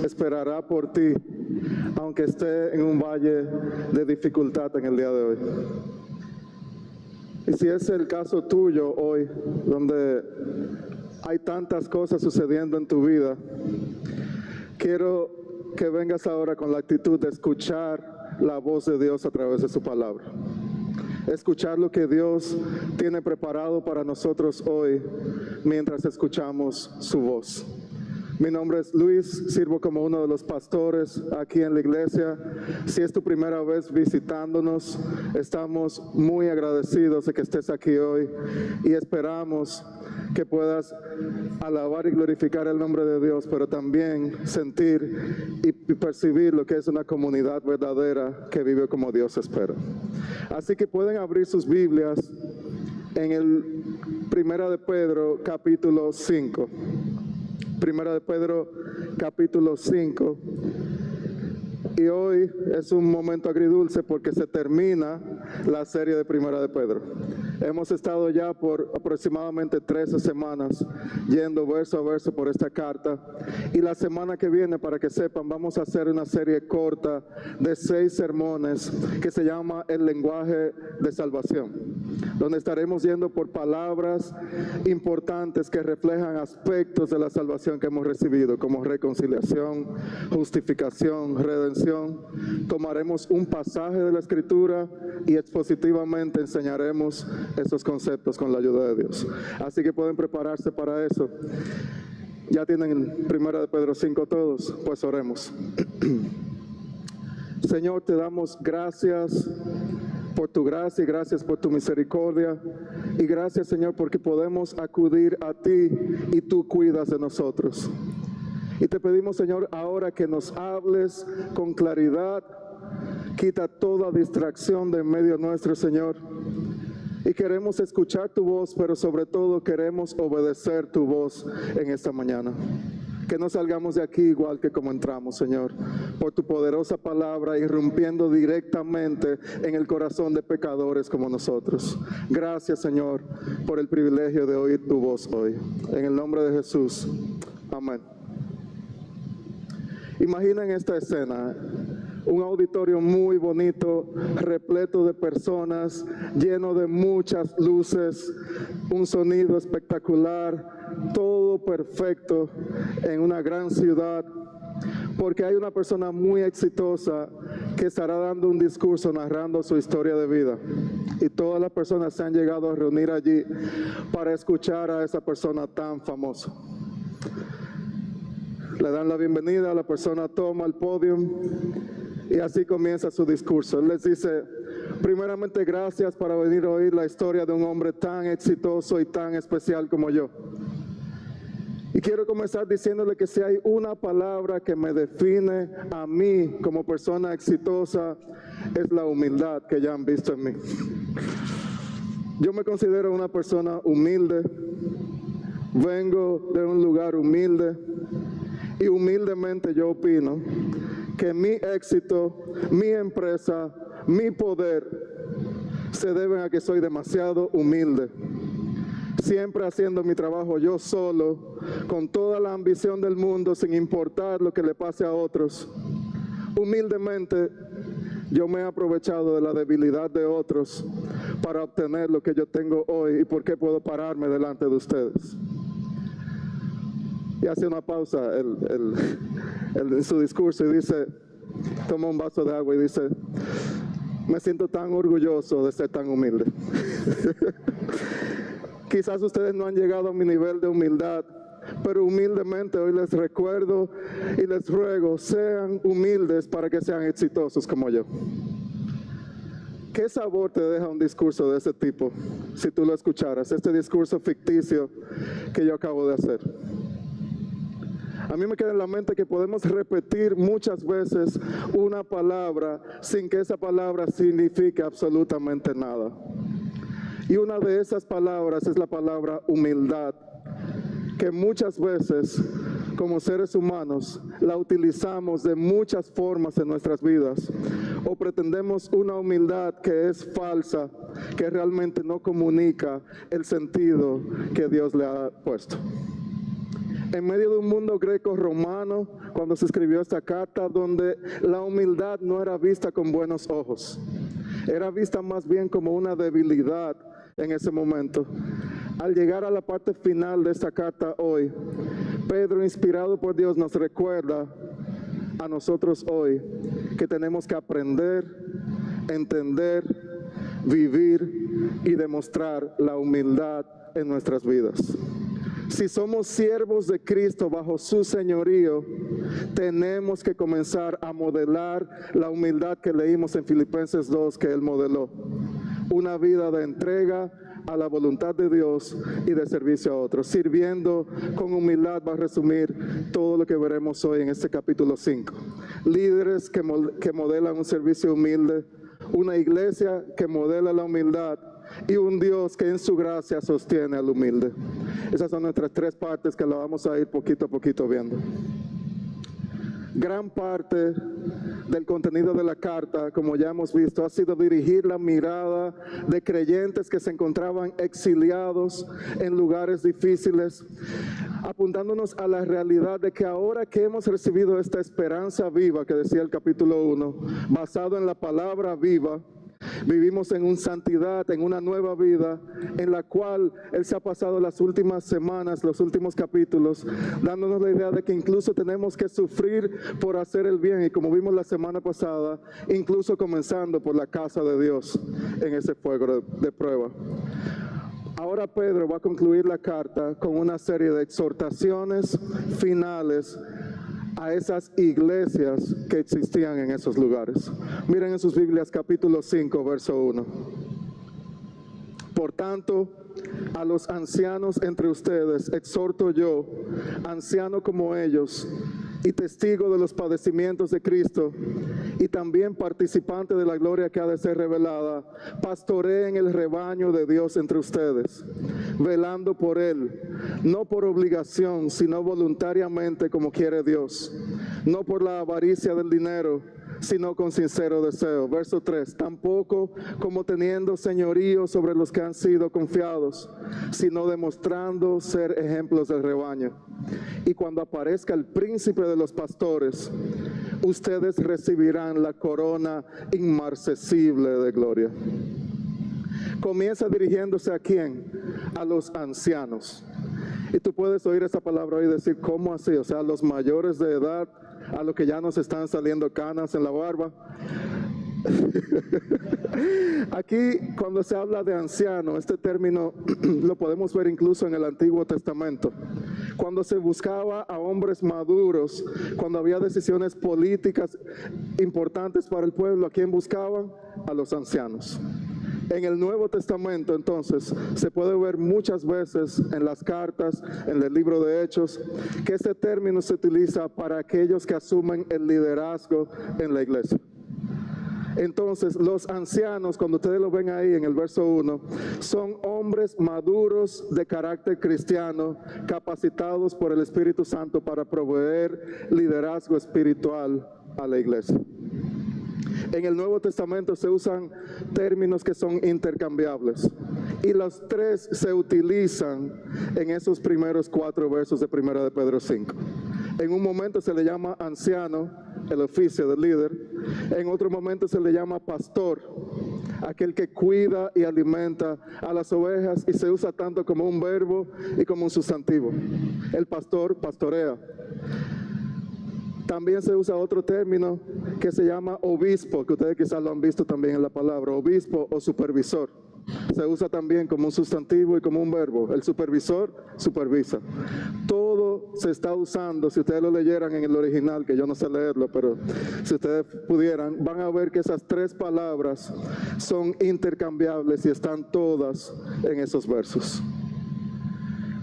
esperará por ti, aunque esté en un valle de dificultad en el día de hoy. Y si es el caso tuyo hoy, donde hay tantas cosas sucediendo en tu vida, quiero que vengas ahora con la actitud de escuchar la voz de Dios a través de su palabra. Escuchar lo que Dios tiene preparado para nosotros hoy mientras escuchamos su voz. Mi nombre es Luis, sirvo como uno de los pastores aquí en la iglesia. Si es tu primera vez visitándonos, estamos muy agradecidos de que estés aquí hoy y esperamos que puedas alabar y glorificar el nombre de Dios, pero también sentir y percibir lo que es una comunidad verdadera que vive como Dios espera. Así que pueden abrir sus Biblias en el Primera de Pedro, capítulo 5. Primera de Pedro, capítulo 5. Y hoy es un momento agridulce porque se termina la serie de Primera de Pedro. Hemos estado ya por aproximadamente 13 semanas yendo verso a verso por esta carta. Y la semana que viene, para que sepan, vamos a hacer una serie corta de 6 sermones que se llama El lenguaje de salvación, donde estaremos yendo por palabras importantes que reflejan aspectos de la salvación que hemos recibido, como reconciliación, justificación, redención. Tomaremos un pasaje de la Escritura y expositivamente enseñaremos esos conceptos con la ayuda de Dios. Así que pueden prepararse para eso. ¿Ya tienen Primera de Pedro 5 todos? Pues oremos. Señor, te damos gracias por tu gracia y gracias por tu misericordia. Y gracias, Señor, porque podemos acudir a ti y tú cuidas de nosotros. Y te pedimos, Señor, ahora que nos hables con claridad, quita toda distracción de en medio nuestro, Señor. Y queremos escuchar tu voz, pero sobre todo queremos obedecer tu voz en esta mañana. Que no salgamos de aquí igual que como entramos, Señor, por tu poderosa palabra, irrumpiendo directamente en el corazón de pecadores como nosotros. Gracias, Señor, por el privilegio de oír tu voz hoy. En el nombre de Jesús. Amén. Imaginen esta escena, un auditorio muy bonito, repleto de personas, lleno de muchas luces, un sonido espectacular, todo perfecto en una gran ciudad, porque hay una persona muy exitosa que estará dando un discurso narrando su historia de vida. Y todas las personas se han llegado a reunir allí para escuchar a esa persona tan famosa. Le dan la bienvenida, la persona toma el podio y así comienza su discurso. Él les dice, primeramente, gracias para venir a oír la historia de un hombre tan exitoso y tan especial como yo. Y quiero comenzar diciéndole que si hay una palabra que me define a mí como persona exitosa, es la humildad que ya han visto en mí. Yo me considero una persona humilde, vengo de un lugar humilde. Y humildemente yo opino que mi éxito, mi empresa, mi poder se deben a que soy demasiado humilde. Siempre haciendo mi trabajo yo solo, con toda la ambición del mundo, sin importar lo que le pase a otros. Humildemente yo me he aprovechado de la debilidad de otros para obtener lo que yo tengo hoy y por qué puedo pararme delante de ustedes. Y hace una pausa en su discurso y dice, toma un vaso de agua y dice, me siento tan orgulloso de ser tan humilde. Quizás ustedes no han llegado a mi nivel de humildad, pero humildemente hoy les recuerdo y les ruego, sean humildes para que sean exitosos como yo. ¿Qué sabor te deja un discurso de ese tipo si tú lo escucharas? Este discurso ficticio que yo acabo de hacer. A mí me queda en la mente que podemos repetir muchas veces una palabra sin que esa palabra signifique absolutamente nada. Y una de esas palabras es la palabra humildad, que muchas veces como seres humanos la utilizamos de muchas formas en nuestras vidas, o pretendemos una humildad que es falsa, que realmente no comunica el sentido que Dios le ha puesto. En medio de un mundo greco-romano, cuando se escribió esta carta, donde la humildad no era vista con buenos ojos, era vista más bien como una debilidad en ese momento. Al llegar a la parte final de esta carta hoy, Pedro, inspirado por Dios, nos recuerda a nosotros hoy que tenemos que aprender, entender, vivir y demostrar la humildad en nuestras vidas. Si somos siervos de Cristo bajo su señorío, tenemos que comenzar a modelar la humildad que leímos en Filipenses 2 que él modeló. Una vida de entrega a la voluntad de Dios y de servicio a otros. Sirviendo con humildad va a resumir todo lo que veremos hoy en este capítulo 5. Líderes que modelan un servicio humilde, una iglesia que modela la humildad y un Dios que en su gracia sostiene al humilde. Esas son nuestras tres partes que la vamos a ir poquito a poquito viendo. Gran parte del contenido de la carta, como ya hemos visto, ha sido dirigir la mirada de creyentes que se encontraban exiliados en lugares difíciles, apuntándonos a la realidad de que ahora que hemos recibido esta esperanza viva, que decía el capítulo 1, basado en la palabra viva, vivimos en una santidad, en una nueva vida, en la cual Él se ha pasado las últimas semanas, los últimos capítulos, dándonos la idea de que incluso tenemos que sufrir por hacer el bien, y como vimos la semana pasada, incluso comenzando por la casa de Dios en ese fuego de prueba. Ahora Pedro va a concluir la carta con una serie de exhortaciones finales a esas iglesias que existían en esos lugares. Miren en sus Biblias capítulo 5, verso 1. Por tanto, a los ancianos entre ustedes exhorto yo, anciano como ellos, y testigo de los padecimientos de Cristo, y también participante de la gloria que ha de ser revelada, pastoreen el rebaño de Dios entre ustedes, velando por él, no por obligación, sino voluntariamente como quiere Dios, no por la avaricia del dinero, sino con sincero deseo. Verso 3, tampoco como teniendo señorío sobre los que han sido confiados, sino demostrando ser ejemplos del rebaño. Y cuando aparezca el príncipe de los pastores, ustedes recibirán la corona inmarcesible de gloria. Comienza dirigiéndose ¿a quién? A los ancianos. Y tú puedes oír esa palabra y decir, ¿cómo así? O sea, a los mayores de edad, a los que ya nos están saliendo canas en la barba. Aquí, cuando se habla de anciano, este término lo podemos ver incluso en el Antiguo Testamento. Cuando se buscaba a hombres maduros, cuando había decisiones políticas importantes para el pueblo, ¿a quién buscaban? A los ancianos. En el Nuevo Testamento, entonces, se puede ver muchas veces en las cartas, en el libro de Hechos, que este término se utiliza para aquellos que asumen el liderazgo en la iglesia. Entonces, los ancianos, cuando ustedes lo ven ahí en el verso 1, son hombres maduros de carácter cristiano, capacitados por el Espíritu Santo para proveer liderazgo espiritual a la iglesia. En el Nuevo Testamento se usan términos que son intercambiables y los tres se utilizan en esos primeros 4 versos de 1 de Pedro 5. En un momento se le llama anciano, el oficio del líder. En otro momento se le llama pastor, aquel que cuida y alimenta a las ovejas, y se usa tanto como un verbo y como un sustantivo. El pastor pastorea. También se usa otro término que se llama obispo, que ustedes quizás lo han visto también en la palabra, obispo o supervisor. Se usa también como un sustantivo y como un verbo. El supervisor supervisa. Todo se está usando, si ustedes lo leyeran en el original, que yo no sé leerlo, pero si ustedes pudieran, van a ver que esas 3 palabras son intercambiables y están todas en esos versos.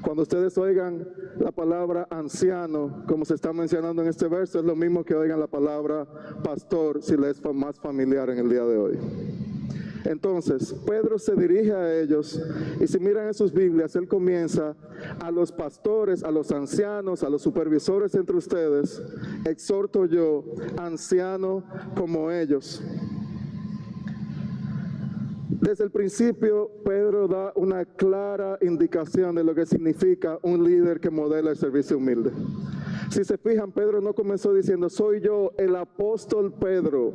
Cuando ustedes oigan la palabra anciano, como se está mencionando en este verso, es lo mismo que oigan la palabra pastor, si les es más familiar en el día de hoy. Entonces, Pedro se dirige a ellos, y si miran en sus Biblias, él comienza a los pastores, a los ancianos, a los supervisores entre ustedes, exhorto yo, anciano como ellos. Desde el principio, Pedro da una clara indicación de lo que significa un líder que modela el servicio humilde. Si se fijan, Pedro no comenzó diciendo, soy yo, el apóstol Pedro,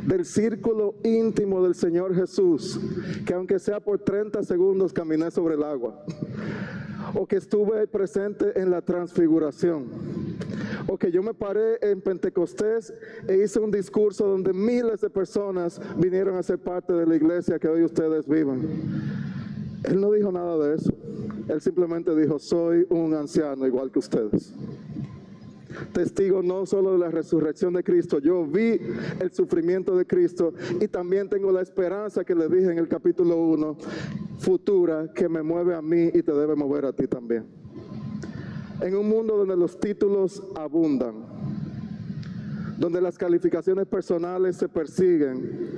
del círculo íntimo del Señor Jesús, que aunque sea por 30 segundos caminé sobre el agua, o que estuve presente en la transfiguración, o que yo me paré en Pentecostés e hice un discurso donde miles de personas vinieron a ser parte de la iglesia que hoy ustedes viven. Él no dijo nada de eso. Él simplemente dijo, soy un anciano igual que ustedes. Testigo no solo de la resurrección de Cristo, yo vi el sufrimiento de Cristo y también tengo la esperanza que le dije en el capítulo 1, futura, que me mueve a mí y te debe mover a ti también. En un mundo donde los títulos abundan, donde las calificaciones personales se persiguen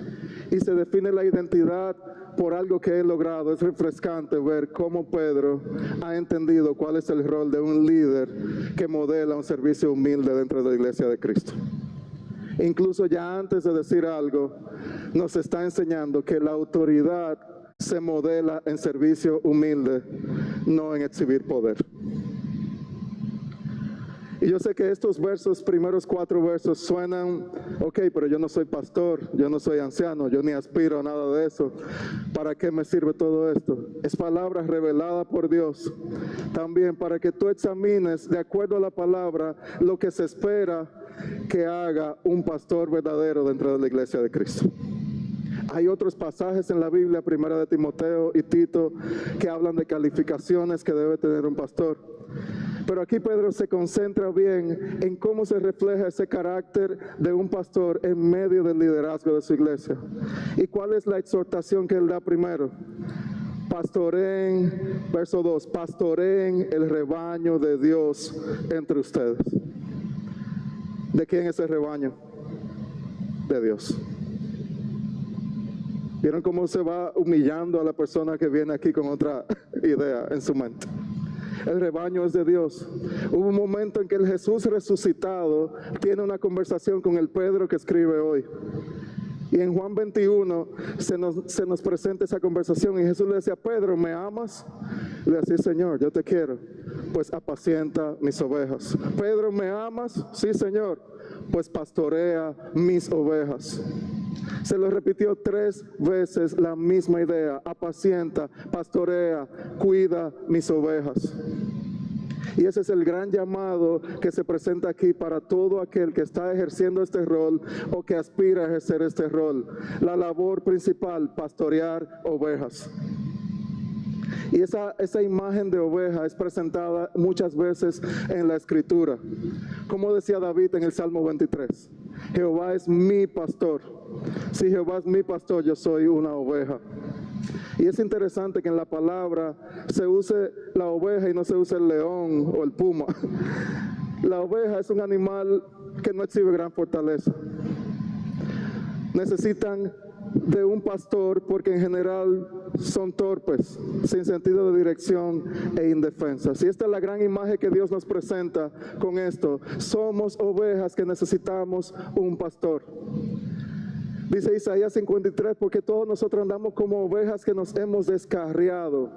y se define la identidad por algo que he logrado, es refrescante ver cómo Pedro ha entendido cuál es el rol de un líder que modela un servicio humilde dentro de la iglesia de Cristo. Incluso ya antes de decir algo, nos está enseñando que la autoridad se modela en servicio humilde, no en exhibir poder. Y yo sé que estos versos, primeros 4 versos, suenan, ok, pero yo no soy pastor, yo no soy anciano, yo ni aspiro a nada de eso. ¿Para qué me sirve todo esto? Es palabra revelada por Dios. También para que tú examines, de acuerdo a la palabra, lo que se espera que haga un pastor verdadero dentro de la iglesia de Cristo. Hay otros pasajes en la Biblia, primera de Timoteo y Tito, que hablan de calificaciones que debe tener un pastor. Pero aquí Pedro se concentra bien en cómo se refleja ese carácter de un pastor en medio del liderazgo de su iglesia. ¿Y cuál es la exhortación que él da primero? Pastoreen, verso 2, pastoreen el rebaño de Dios entre ustedes. ¿De quién es el rebaño? De Dios. ¿Vieron cómo se va humillando a la persona que viene aquí con otra idea en su mente? El rebaño es de Dios. Hubo un momento en que el Jesús resucitado tiene una conversación con el Pedro que escribe hoy. Y en Juan 21 se nos presenta esa conversación y Jesús le decía, Pedro, ¿me amas? Le decía, Señor, yo te quiero. Pues apacienta mis ovejas. Pedro, ¿me amas? Sí, Señor. Pues pastorea mis ovejas. Se lo repitió 3 veces la misma idea, apacienta, pastorea, cuida mis ovejas. Y ese es el gran llamado que se presenta aquí para todo aquel que está ejerciendo este rol o que aspira a ejercer este rol. La labor principal, pastorear ovejas. Y esa imagen de oveja es presentada muchas veces en la Escritura. Como decía David en el Salmo 23, Jehová es mi pastor. Si Jehová es mi pastor, yo soy una oveja. Y es interesante que en la palabra se use la oveja y no se use el león o el puma. La oveja es un animal que no exhibe gran fortaleza. Necesitan de un pastor porque en general son torpes, sin sentido de dirección e indefensas. Y esta es la gran imagen que Dios nos presenta con esto. Somos ovejas que necesitamos un pastor. Dice Isaías 53, porque todos nosotros andamos como ovejas que nos hemos descarriado,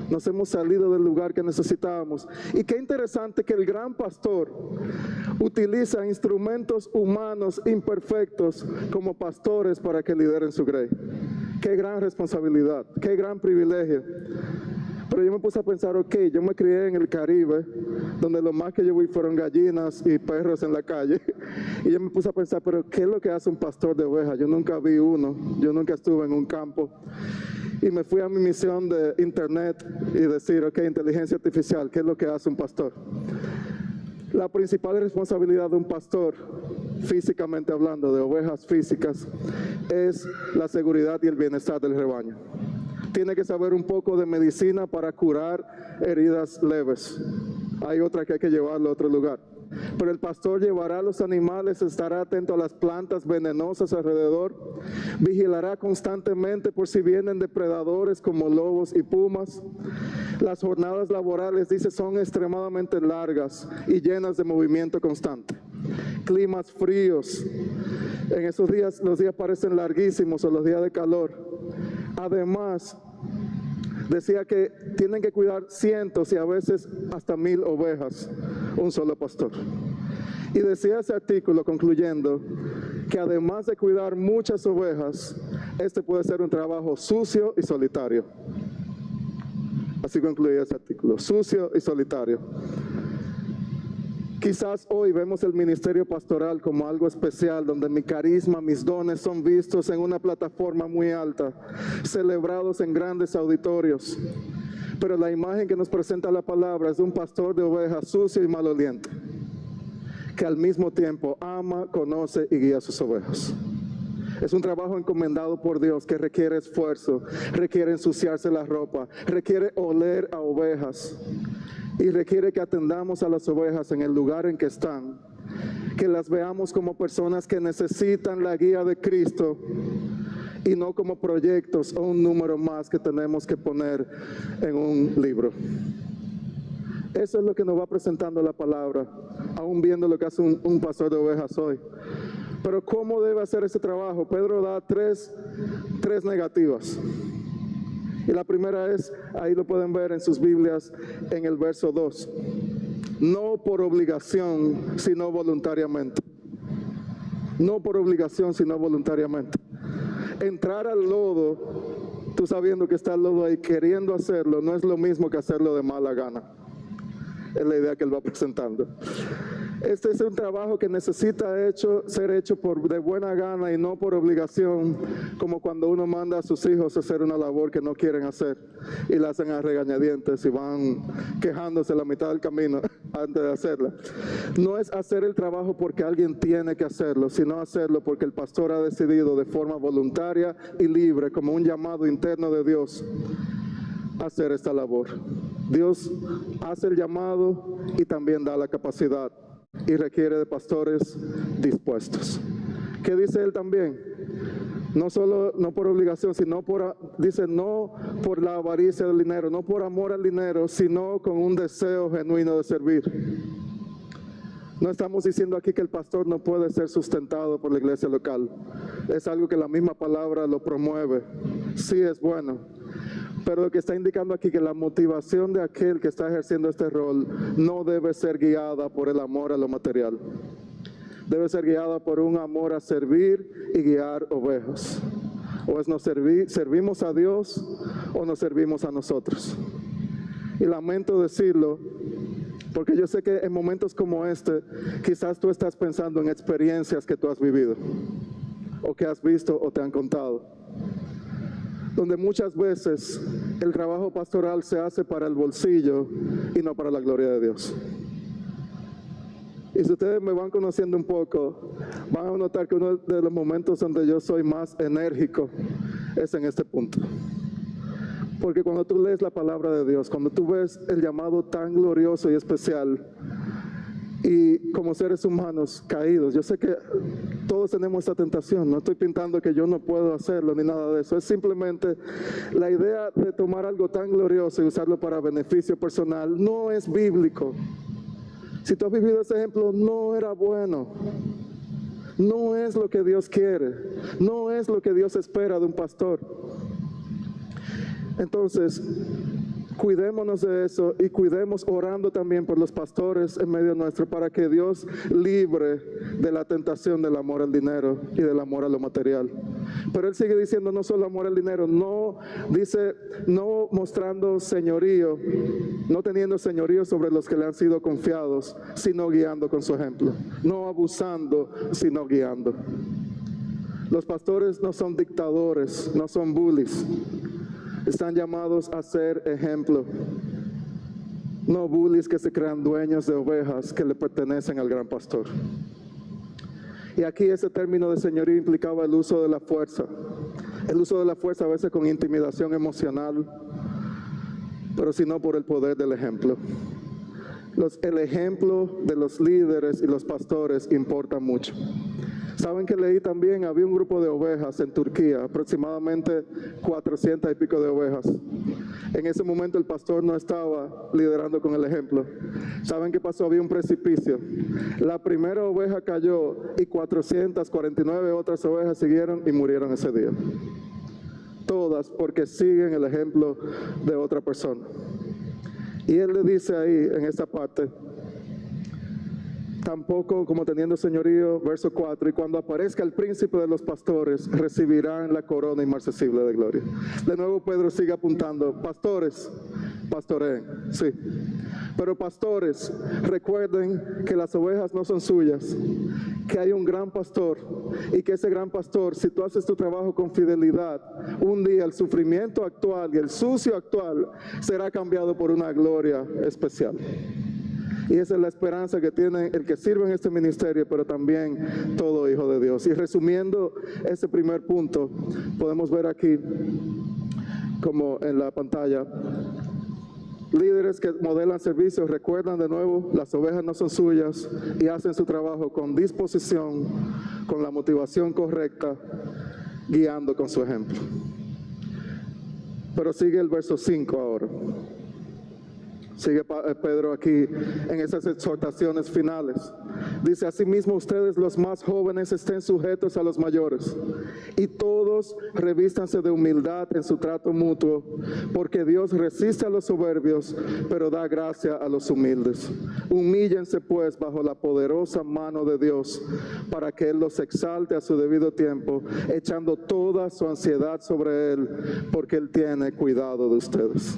nos hemos salido del lugar que necesitábamos. Y qué interesante que el gran pastor utiliza instrumentos humanos imperfectos como pastores para que lideren su grey. Qué gran responsabilidad, qué gran privilegio. Pero yo me puse a pensar, ok, yo me crié en el Caribe, donde lo más que yo vi fueron gallinas y perros en la calle. Y yo me puse a pensar, pero ¿qué es lo que hace un pastor de ovejas? Yo nunca vi uno, yo nunca estuve en un campo. Y me fui a mi misión de internet y decir, ok, inteligencia artificial, ¿qué es lo que hace un pastor? La principal responsabilidad de un pastor, físicamente hablando, de ovejas físicas, es la seguridad y el bienestar del rebaño. Tiene que saber un poco de medicina para curar heridas leves. Hay otra que hay que llevarlo a otro lugar. Pero el pastor llevará a los animales, estará atento a las plantas venenosas alrededor, vigilará constantemente por si vienen depredadores como lobos y pumas. Las jornadas laborales, dice, son extremadamente largas y llenas de movimiento constante. Climas fríos. En esos días, los días parecen larguísimos o los días de calor. Además, decía que tienen que cuidar cientos y a veces hasta 1000 ovejas, un solo pastor. Y decía ese artículo, concluyendo, que además de cuidar muchas ovejas, este puede ser un trabajo sucio y solitario. Así concluía ese artículo, sucio y solitario. Quizás hoy vemos el ministerio pastoral como algo especial, donde mi carisma, mis dones son vistos en una plataforma muy alta, celebrados en grandes auditorios. Pero la imagen que nos presenta la palabra es de un pastor de ovejas sucio y maloliente, que al mismo tiempo ama, conoce y guía a sus ovejas. Es un trabajo encomendado por Dios que requiere esfuerzo, requiere ensuciarse la ropa, requiere oler a ovejas y requiere que atendamos a las ovejas en el lugar en que están, que las veamos como personas que necesitan la guía de Cristo y no como proyectos o un número más que tenemos que poner en un libro. Eso es lo que nos va presentando la palabra, aún viendo lo que hace un pastor de ovejas hoy. Pero ¿cómo debe hacer ese trabajo? Pedro da tres negativas. Y la primera es, ahí lo pueden ver en sus Biblias, en el verso 2. No por obligación, sino voluntariamente. No por obligación, sino voluntariamente. Entrar al lodo, tú sabiendo que está el lodo ahí, queriendo hacerlo, no es lo mismo que hacerlo de mala gana. Es la idea que él va presentando. Este es un trabajo que necesita ser hecho de buena gana y no por obligación, como cuando uno manda a sus hijos a hacer una labor que no quieren hacer y la hacen a regañadientes y van quejándose la mitad del camino antes de hacerla. No es hacer el trabajo porque alguien tiene que hacerlo, sino hacerlo porque el pastor ha decidido de forma voluntaria y libre, como un llamado interno de Dios, hacer esta labor. Dios hace el llamado y también da la capacidad y requiere de pastores dispuestos. ¿Qué dice él también? No por obligación, sino dice no por la avaricia del dinero, no por amor al dinero, sino con un deseo genuino de servir. No estamos diciendo aquí que el pastor no puede ser sustentado por la iglesia local. Es algo que la misma palabra lo promueve. Sí, es bueno. Pero lo que está indicando aquí que la motivación de aquel que está ejerciendo este rol no debe ser guiada por el amor a lo material. Debe ser guiada por un amor a servir y guiar ovejas. O es servimos a Dios o nos servimos a nosotros. Y lamento decirlo, porque yo sé que en momentos como este, quizás tú estás pensando en experiencias que tú has vivido, o que has visto o te han contado, donde muchas veces el trabajo pastoral se hace para el bolsillo y no para la gloria de Dios. Y si ustedes me van conociendo un poco, van a notar que uno de los momentos donde yo soy más enérgico es en este punto. Porque cuando tú lees la palabra de Dios, cuando tú ves el llamado tan glorioso y especial, y como seres humanos caídos, yo sé que todos tenemos esta tentación, no estoy pintando que yo no puedo hacerlo ni nada de eso, es simplemente la idea de tomar algo tan glorioso y usarlo para beneficio personal, no es bíblico. Si tú has vivido ese ejemplo, no era bueno, no es lo que Dios quiere, no es lo que Dios espera de un pastor. Entonces, cuidémonos de eso y cuidemos orando también por los pastores en medio nuestro para que Dios libre de la tentación del amor al dinero y del amor a lo material. Pero él sigue diciendo no solo amor al dinero, no dice no mostrando señorío, no teniendo señorío sobre los que le han sido confiados, sino guiando con su ejemplo, no abusando, sino guiando. Los pastores no son dictadores, no son bullies. Están llamados a ser ejemplo, no bullies que se crean dueños de ovejas que le pertenecen al gran pastor. Y aquí ese término de señorío implicaba el uso de la fuerza. El uso de la fuerza a veces con intimidación emocional, pero sino por el poder del ejemplo. El ejemplo de los líderes y los pastores importa mucho. Saben que leí también, había un grupo de ovejas en Turquía, aproximadamente 400 y pico de ovejas. En ese momento el pastor no estaba liderando con el ejemplo. ¿Saben qué pasó? Había un precipicio. La primera oveja cayó y 449 otras ovejas siguieron y murieron ese día. todas porque siguen el ejemplo de otra persona. Y él le dice ahí, en esta parte, tampoco como teniendo señorío, verso 4, y cuando aparezca el príncipe de los pastores, recibirán la corona inmarcesible de gloria. De nuevo Pedro sigue apuntando, pastores, pastoreen, sí. Pero pastores, recuerden que las ovejas no son suyas, que hay un gran pastor y que ese gran pastor, si tú haces tu trabajo con fidelidad, un día el sufrimiento actual y el sucio actual será cambiado por una gloria especial. Y esa es la esperanza que tiene el que sirve en este ministerio, pero también todo hijo de Dios. Y resumiendo ese primer punto, podemos ver aquí, como en la pantalla, líderes que modelan servicios, recuerdan de nuevo, las ovejas no son suyas y hacen su trabajo con disposición, con la motivación correcta, guiando con su ejemplo. Pero sigue el verso 5 ahora. Sigue Pedro aquí en esas exhortaciones finales. Dice, asimismo ustedes los más jóvenes estén sujetos a los mayores y todos revístanse de humildad en su trato mutuo, porque Dios resiste a los soberbios, pero da gracia a los humildes. Humíllense pues bajo la poderosa mano de Dios, para que Él los exalte a su debido tiempo, echando toda su ansiedad sobre Él, porque Él tiene cuidado de ustedes.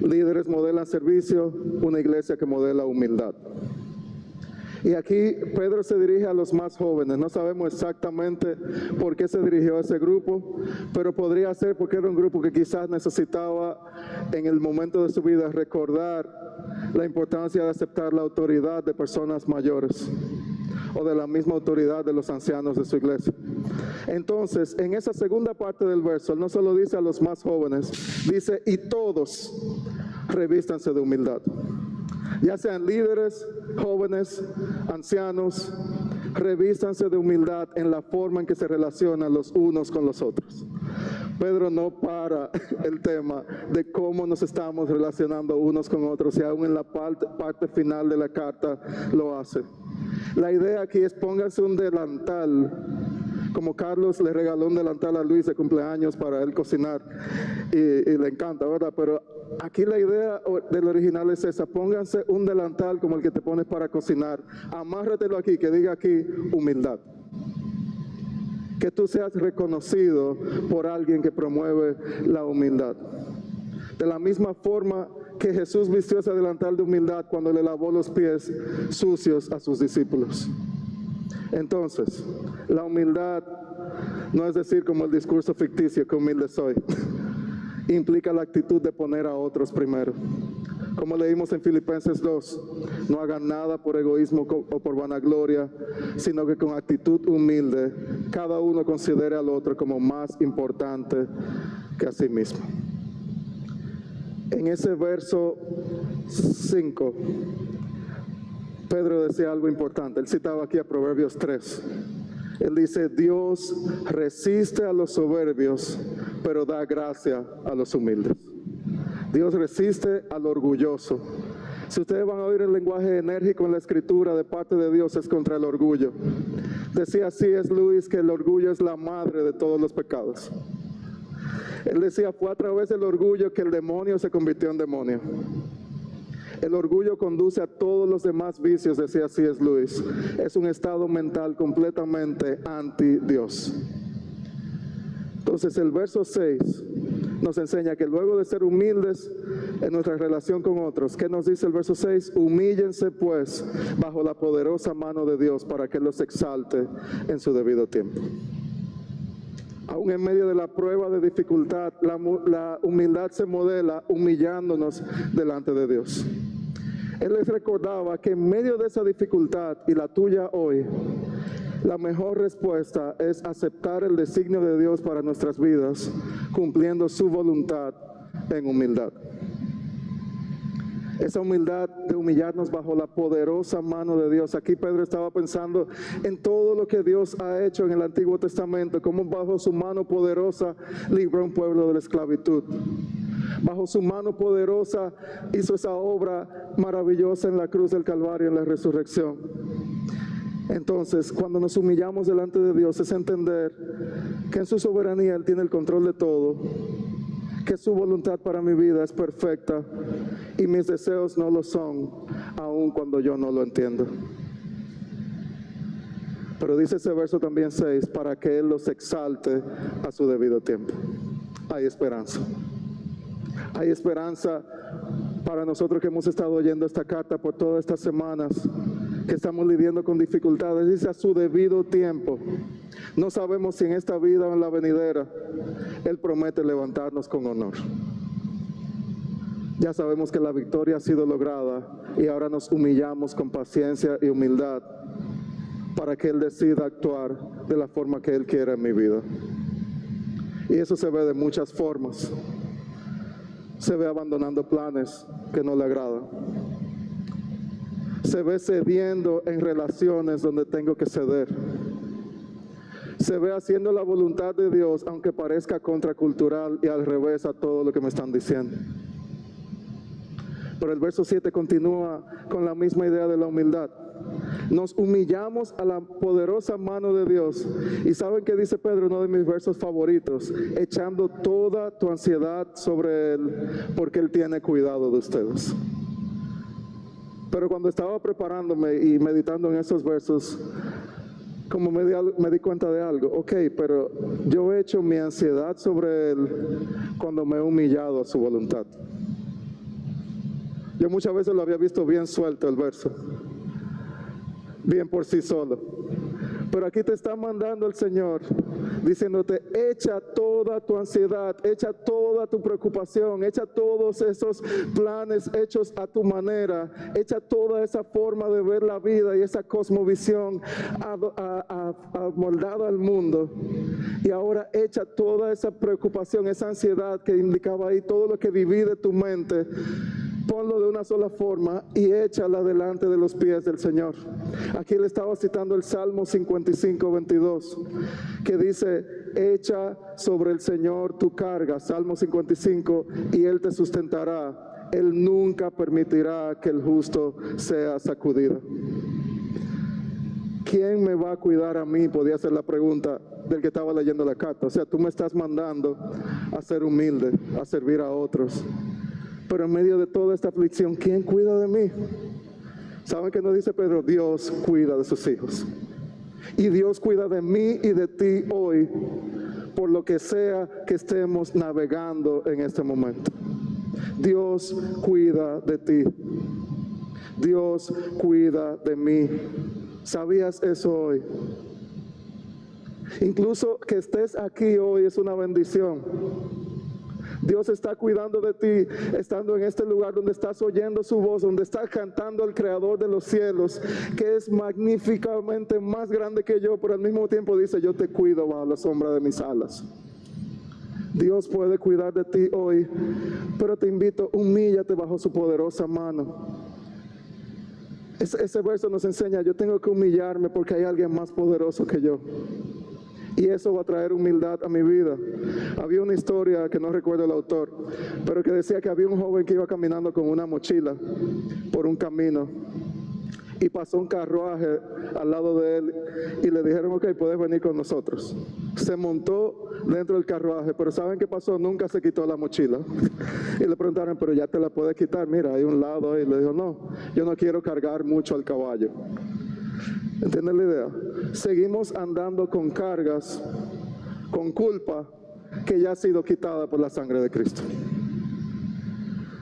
Líderes modelan servicio, una iglesia que modela humildad. Y aquí Pedro se dirige a los más jóvenes. No sabemos exactamente por qué se dirigió a ese grupo, pero podría ser porque era un grupo que quizás necesitaba en el momento de su vida recordar la importancia de aceptar la autoridad de personas mayores o de la misma autoridad de los ancianos de su iglesia. Entonces, en esa segunda parte del verso, él no solo dice a los más jóvenes, dice, y todos revístanse de humildad. Ya sean líderes, jóvenes, ancianos, revístanse de humildad en la forma en que se relacionan los unos con los otros. Pedro no para el tema de cómo nos estamos relacionando unos con otros, y aún en la parte final de la carta lo hace. La idea aquí es pónganse un delantal, como Carlos le regaló un delantal a Luis de cumpleaños para él cocinar, y le encanta, ¿verdad? Pero aquí la idea del original es esa, pónganse un delantal como el que te pones para cocinar, amárratelo aquí, que diga aquí humildad. Que tú seas reconocido por alguien que promueve la humildad. De la misma forma que Jesús vistió ese delantal de humildad cuando le lavó los pies sucios a sus discípulos. Entonces, la humildad no es decir como el discurso ficticio que humilde soy. Implica la actitud de poner a otros primero. Como leímos en Filipenses 2, no hagan nada por egoísmo o por vanagloria, sino que con actitud humilde, cada uno considere al otro como más importante que a sí mismo. En ese verso 5, Pedro decía algo importante. Él citaba aquí a Proverbios 3. Él dice, Dios resiste a los soberbios, pero da gracia a los humildes. Dios resiste al orgulloso. Si ustedes van a oír el lenguaje enérgico en la escritura de parte de Dios, es contra el orgullo. Decía C.S. Lewis que el orgullo es la madre de todos los pecados. Él decía, fue a través del orgullo que el demonio se convirtió en demonio. El orgullo conduce a todos los demás vicios, decía C.S. Lewis. Es un estado mental completamente anti-Dios. Entonces el verso 6 nos enseña que luego de ser humildes en nuestra relación con otros, ¿qué nos dice el verso 6? Humíllense pues bajo la poderosa mano de Dios para que los exalte en su debido tiempo. Aún en medio de la prueba de dificultad, la humildad se modela humillándonos delante de Dios. Él les recordaba que en medio de esa dificultad, y la tuya hoy, la mejor respuesta es aceptar el designio de Dios para nuestras vidas, cumpliendo su voluntad en humildad. Esa humildad de humillarnos bajo la poderosa mano de Dios. Aquí Pedro estaba pensando en todo lo que Dios ha hecho en el Antiguo Testamento, cómo bajo su mano poderosa libró a un pueblo de la esclavitud. Bajo su mano poderosa hizo esa obra maravillosa en la cruz del Calvario, en la resurrección. Entonces, cuando nos humillamos delante de Dios, es entender que en su soberanía Él tiene el control de todo, que su voluntad para mi vida es perfecta y mis deseos no lo son, aun cuando yo no lo entiendo. Pero dice ese verso también 6, para que Él los exalte a su debido tiempo. Hay esperanza. Hay esperanza para nosotros que hemos estado oyendo esta carta por todas estas semanas, que estamos lidiando con dificultades. Dice a su debido tiempo. No sabemos si en esta vida o en la venidera Él promete levantarnos con honor. Ya sabemos que la victoria ha sido lograda y ahora nos humillamos con paciencia y humildad para que Él decida actuar de la forma que Él quiera en mi vida. Y eso se ve de muchas formas. Se ve abandonando planes que no le agradan. Se ve cediendo en relaciones donde tengo que ceder. Se ve haciendo la voluntad de Dios, aunque parezca contracultural y al revés a todo lo que me están diciendo. Pero el verso 7 continúa con la misma idea de la humildad. Nos humillamos a la poderosa mano de Dios. Y ¿saben qué dice Pedro? Uno de mis versos favoritos. Echando toda tu ansiedad sobre Él, porque Él tiene cuidado de ustedes. Pero cuando estaba preparándome y meditando en esos versos, como me di cuenta de algo. Ok, pero yo he hecho mi ansiedad sobre Él cuando me he humillado a su voluntad. Yo muchas veces lo había visto bien suelto el verso, bien por sí solo. Pero aquí te está mandando el Señor, diciéndote, echa toda tu ansiedad, echa toda tu preocupación, echa todos esos planes hechos a tu manera, echa toda esa forma de ver la vida y esa cosmovisión amoldada al mundo. Y ahora echa toda esa preocupación, esa ansiedad que indicaba ahí, todo lo que divide tu mente, ponlo de una sola forma y échala delante de los pies del Señor. Aquí le estaba citando el Salmo 55:22, que dice, echa sobre el Señor tu carga, Salmo 55, y Él te sustentará. Él nunca permitirá que el justo sea sacudido. ¿Quién me va a cuidar a mí? Podía ser la pregunta del que estaba leyendo la carta. O sea, tú me estás mandando a ser humilde, a servir a otros. Pero en medio de toda esta aflicción, ¿quién cuida de mí? ¿Saben qué nos dice Pedro? Dios cuida de sus hijos. Y Dios cuida de mí y de ti hoy, por lo que sea que estemos navegando en este momento. Dios cuida de ti. Dios cuida de mí. ¿Sabías eso hoy? Incluso que estés aquí hoy es una bendición. Dios está cuidando de ti, estando en este lugar donde estás oyendo su voz, donde estás cantando al Creador de los cielos, que es magníficamente más grande que yo, pero al mismo tiempo dice, yo te cuido bajo la sombra de mis alas. Dios puede cuidar de ti hoy, pero te invito, humíllate bajo su poderosa mano. Ese verso nos enseña, yo tengo que humillarme porque hay alguien más poderoso que yo. Y eso va a traer humildad a mi vida. Había una historia que no recuerdo el autor, pero que decía que había un joven que iba caminando con una mochila por un camino y pasó un carruaje al lado de él y le dijeron, ok, puedes venir con nosotros. Se montó dentro del carruaje, pero ¿saben qué pasó? Nunca se quitó la mochila. Y le preguntaron, pero ya te la puedes quitar, mira, hay un lado ahí. Le dijo, no, yo no quiero cargar mucho al caballo. ¿Entienden la idea? Seguimos andando con cargas, con culpa que ya ha sido quitada por la sangre de Cristo.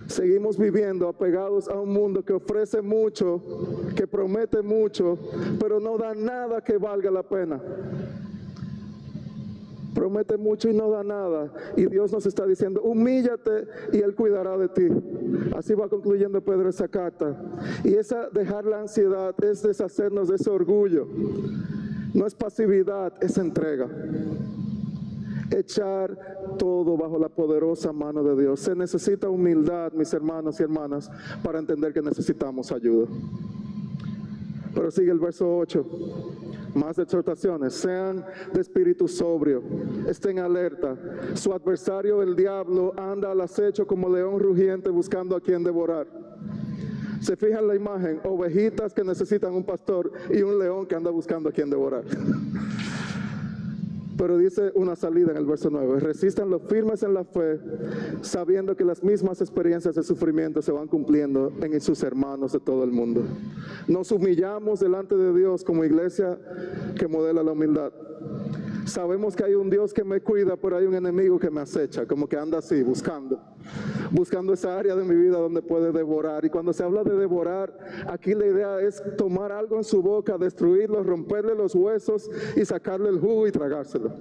Seguimos viviendo apegados a un mundo que ofrece mucho, que promete mucho, pero no da nada que valga la pena. Promete mucho y no da nada. Y Dios nos está diciendo, humíllate y Él cuidará de ti. Así va concluyendo Pedro esa carta. Y dejar la ansiedad es deshacernos de ese orgullo. No es pasividad, es entrega. Echar todo bajo la poderosa mano de Dios. Se necesita humildad, mis hermanos y hermanas, para entender que necesitamos ayuda. Pero sigue el verso 8. Más exhortaciones, sean de espíritu sobrio, estén alerta. Su adversario, el diablo, anda al acecho como león rugiente buscando a quien devorar. Se fijan en la imagen, ovejitas que necesitan un pastor y un león que anda buscando a quien devorar. Pero dice una salida en el verso 9, resistan los firmes en la fe, sabiendo que las mismas experiencias de sufrimiento se van cumpliendo en sus hermanos de todo el mundo. Nos humillamos delante de Dios como iglesia que modela la humildad. Sabemos que hay un Dios que me cuida, pero hay un enemigo que me acecha, como que anda así, buscando esa área de mi vida donde puede devorar. Y cuando se habla de devorar, aquí la idea es tomar algo en su boca, destruirlo, romperle los huesos y sacarle el jugo y tragárselo.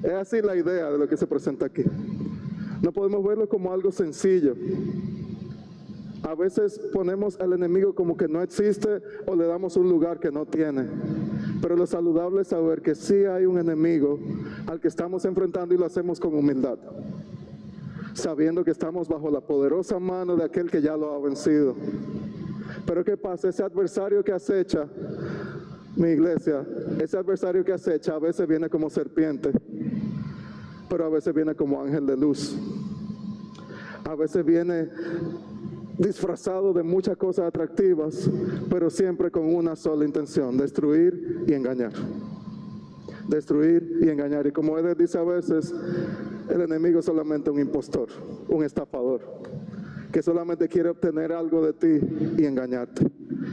Es así la idea de lo que se presenta aquí. No podemos verlo como algo sencillo. A veces ponemos al enemigo como que no existe o le damos un lugar que no tiene. Pero lo saludable es saber que sí hay un enemigo al que estamos enfrentando y lo hacemos con humildad, sabiendo que estamos bajo la poderosa mano de aquel que ya lo ha vencido. Pero ¿qué pasa? Ese adversario que acecha, mi iglesia, ese adversario que acecha a veces viene como serpiente, pero a veces viene como ángel de luz. A veces viene disfrazado de muchas cosas atractivas, pero siempre con una sola intención: destruir y engañar. Destruir y engañar. Y como Eder dice a veces, el enemigo es solamente un impostor, un estafador, que solamente quiere obtener algo de ti y engañarte.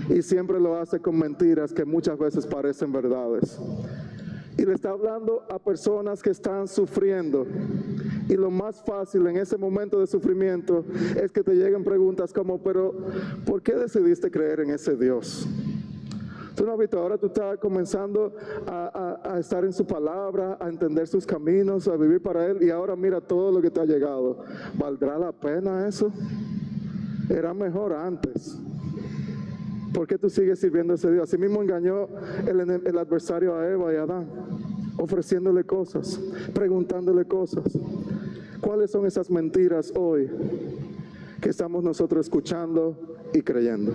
Y siempre lo hace con mentiras que muchas veces parecen verdades. Y le está hablando a personas que están sufriendo. Y lo más fácil en ese momento de sufrimiento es que te lleguen preguntas como, pero ¿por qué decidiste creer en ese Dios? Tú no has visto, ahora tú estás comenzando a estar en su palabra, a entender sus caminos, a vivir para Él, y ahora mira todo lo que te ha llegado. ¿Valdrá la pena eso? Era mejor antes. ¿Por qué tú sigues sirviendo a ese Dios? Así mismo engañó el adversario a Eva y a Adán, ofreciéndole cosas, preguntándole cosas. ¿Cuáles son esas mentiras hoy que estamos nosotros escuchando y creyendo?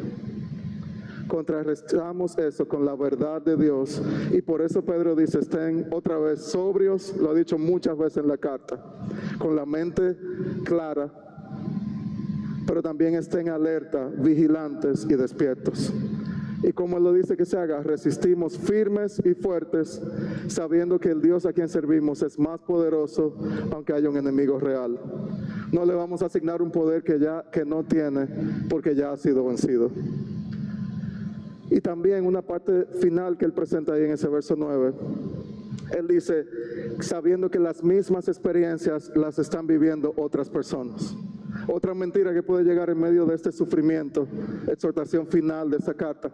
Contrarrestamos eso con la verdad de Dios, y por eso Pedro dice: estén otra vez sobrios, lo ha dicho muchas veces en la carta, con la mente clara, pero también estén alerta, vigilantes y despiertos. Y como Él lo dice que se haga, resistimos firmes y fuertes, sabiendo que el Dios a quien servimos es más poderoso, aunque haya un enemigo real. No le vamos a asignar un poder que no tiene, porque ya ha sido vencido. Y también una parte final que Él presenta ahí en ese verso 9. Él dice, sabiendo que las mismas experiencias las están viviendo otras personas. Otra mentira que puede llegar en medio de este sufrimiento, exhortación final de esa carta.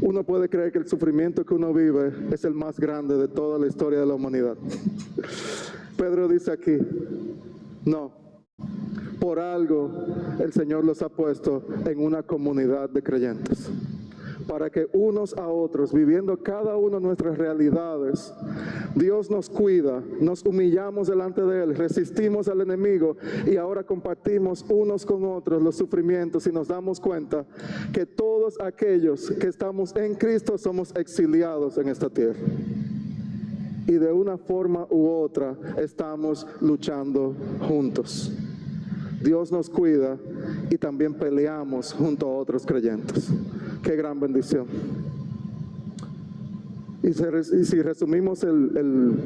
Uno puede creer que el sufrimiento que uno vive es el más grande de toda la historia de la humanidad. Pedro dice aquí, no, por algo el Señor los ha puesto en una comunidad de creyentes, para que unos a otros, viviendo cada uno nuestras realidades, Dios nos cuida, nos humillamos delante de Él, resistimos al enemigo y ahora compartimos unos con otros los sufrimientos y nos damos cuenta que todos aquellos que estamos en Cristo somos exiliados en esta tierra. Y de una forma u otra estamos luchando juntos. Dios nos cuida y también peleamos junto a otros creyentes. Qué gran bendición. Y si resumimos el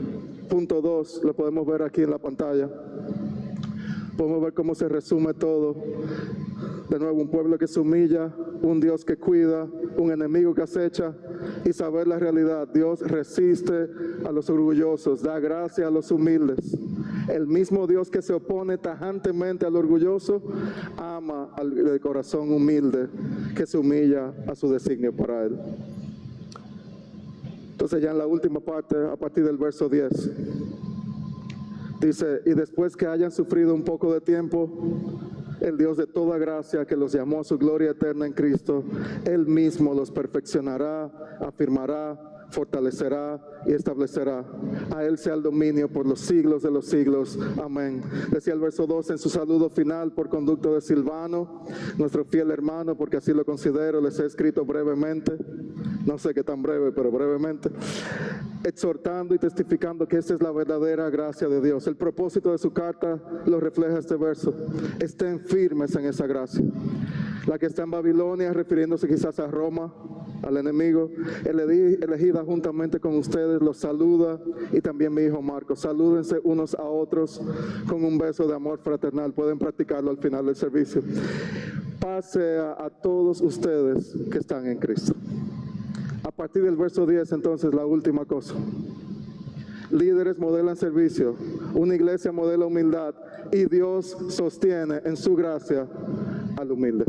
punto 2, lo podemos ver aquí en la pantalla. Podemos ver cómo se resume todo. De nuevo, un pueblo que se humilla, un Dios que cuida, un enemigo que acecha, y saber la realidad. Dios resiste a los orgullosos, da gracia a los humildes. El mismo Dios que se opone tajantemente al orgulloso, ama al corazón humilde que se humilla a su designio para Él. Entonces ya en la última parte, a partir del verso 10, dice, y después que hayan sufrido un poco de tiempo, el Dios de toda gracia que los llamó a su gloria eterna en Cristo, Él mismo los perfeccionará, afirmará, fortalecerá y establecerá. A Él sea el dominio por los siglos de los siglos. Amén. Decía el verso 2 en su saludo final por conducto de Silvano, nuestro fiel hermano, porque así lo considero, les he escrito brevemente, no sé qué tan breve, pero brevemente, exhortando y testificando que esta es la verdadera gracia de Dios. El propósito de su carta lo refleja este verso. Estén firmes en esa gracia. la que está en Babilonia, refiriéndose quizás a Roma, al enemigo, elegida juntamente con ustedes, los saluda, y también mi hijo Marcos. Salúdense unos a otros con un beso de amor fraternal. Pueden practicarlo al final del servicio. Paz sea a todos ustedes que están en Cristo. A partir del verso 10, entonces, la última cosa. Líderes modelan servicio, una iglesia modela humildad, y Dios sostiene en su gracia al humilde.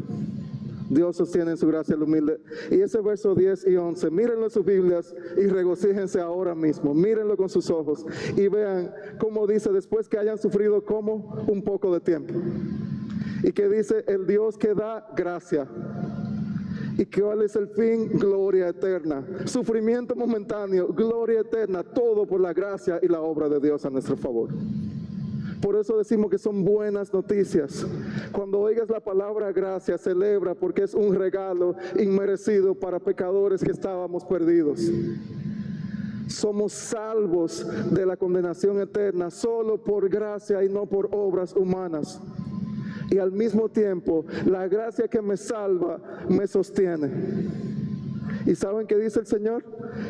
Dios sostiene en su gracia al humilde. Y ese verso 10 y 11, mírenlo en sus Biblias y regocíjense ahora mismo. Mírenlo con sus ojos y vean cómo dice, después que hayan sufrido como un poco de tiempo. Y que dice, el Dios que da gracia. ¿Y cuál es el fin? Gloria eterna. Sufrimiento momentáneo, gloria eterna. Todo por la gracia y la obra de Dios a nuestro favor. Por eso decimos que son buenas noticias. Cuando oigas la palabra gracia, celebra, porque es un regalo inmerecido para pecadores que estábamos perdidos. Somos salvos de la condenación eterna solo por gracia y no por obras humanas. Y al mismo tiempo, la gracia que me salva me sostiene. ¿Y saben qué dice el Señor?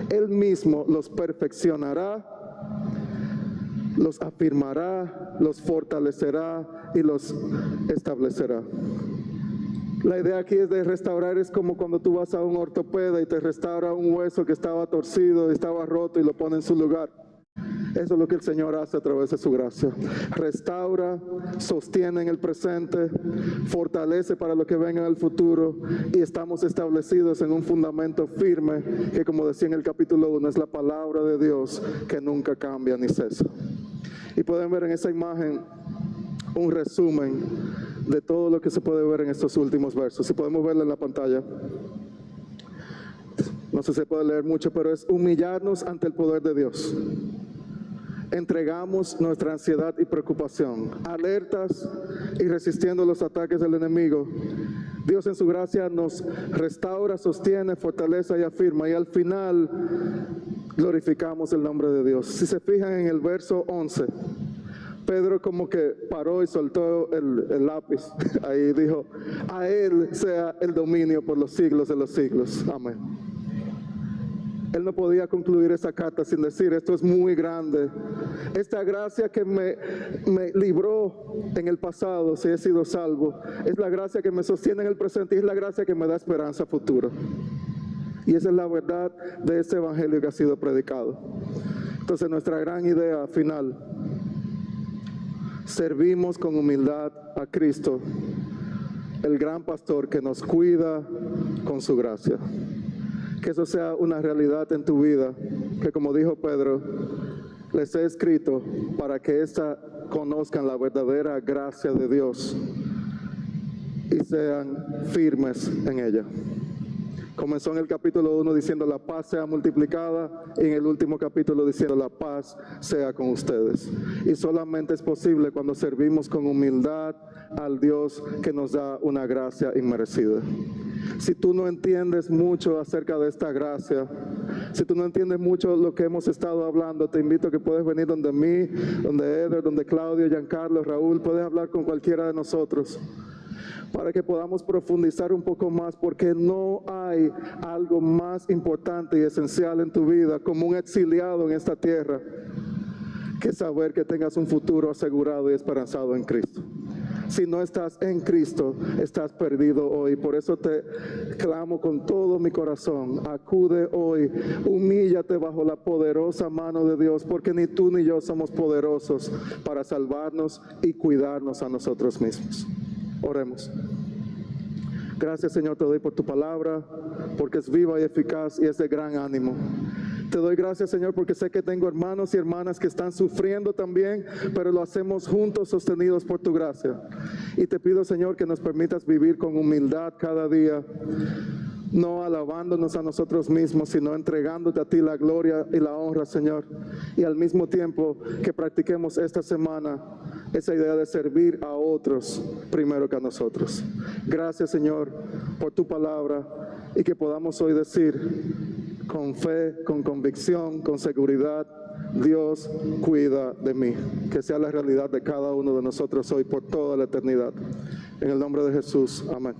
Él mismo los perfeccionará, los afirmará, los fortalecerá y los establecerá. La idea aquí es de restaurar, es como cuando tú vas a un ortopeda y te restaura un hueso que estaba torcido, estaba roto y lo pone en su lugar. Eso es lo que el Señor hace a través de su gracia. Restaura, sostiene en el presente, fortalece para lo que venga en el futuro, y estamos establecidos en un fundamento firme que, como decía en el capítulo 1, es la palabra de Dios que nunca cambia ni cesa. Y pueden ver en esa imagen un resumen de todo lo que se puede ver en estos últimos versos. Si podemos verlo en la pantalla. No sé si se puede leer mucho, pero es humillarnos ante el poder de Dios. Entregamos nuestra ansiedad y preocupación, alertas y resistiendo los ataques del enemigo. Dios en su gracia nos restaura, sostiene, fortalece y afirma, y al final glorificamos el nombre de Dios. Si se fijan en el verso 11, Pedro como que paró y soltó el lápiz. Ahí dijo, a Él sea el dominio por los siglos de los siglos. Amén. Él no podía concluir esa carta sin decir, esto es muy grande. Esta gracia que me libró en el pasado, si he sido salvo, es la gracia que me sostiene en el presente y es la gracia que me da esperanza futura. Y esa es la verdad de este evangelio que ha sido predicado. Entonces, nuestra gran idea final: servimos con humildad a Cristo, el gran pastor que nos cuida con su gracia. Que eso sea una realidad en tu vida, que como dijo Pedro, les he escrito para que conozcan la verdadera gracia de Dios y sean firmes en ella. Comenzó en el capítulo 1 diciendo la paz sea multiplicada, y en el último capítulo diciendo la paz sea con ustedes. Y solamente es posible cuando servimos con humildad al Dios que nos da una gracia inmerecida. Si tú no entiendes mucho acerca de esta gracia, si tú no entiendes mucho lo que hemos estado hablando, te invito a que puedes venir donde mí, donde Eder, donde Claudio, Giancarlo, Raúl, puedes hablar con cualquiera de nosotros para que podamos profundizar un poco más, porque no hay algo más importante y esencial en tu vida como un exiliado en esta tierra que saber que tengas un futuro asegurado y esperanzado en Cristo. Si no estás en Cristo, estás perdido hoy. Por eso te clamo con todo mi corazón, acude hoy, humíllate bajo la poderosa mano de Dios, porque ni tú ni yo somos poderosos para salvarnos y cuidarnos a nosotros mismos. Oremos. Gracias, Señor, te doy por tu palabra, porque es viva y eficaz y es de gran ánimo. Te doy gracias, Señor, porque sé que tengo hermanos y hermanas que están sufriendo también, pero lo hacemos juntos, sostenidos por tu gracia. Y te pido, Señor, que nos permitas vivir con humildad cada día, no alabándonos a nosotros mismos, sino entregándote a ti la gloria y la honra, Señor. Y al mismo tiempo que practiquemos esta semana esa idea de servir a otros primero que a nosotros. Gracias, Señor, por tu palabra, y que podamos hoy decir con fe, con convicción, con seguridad: Dios cuida de mí. Que sea la realidad de cada uno de nosotros hoy por toda la eternidad. En el nombre de Jesús, amén.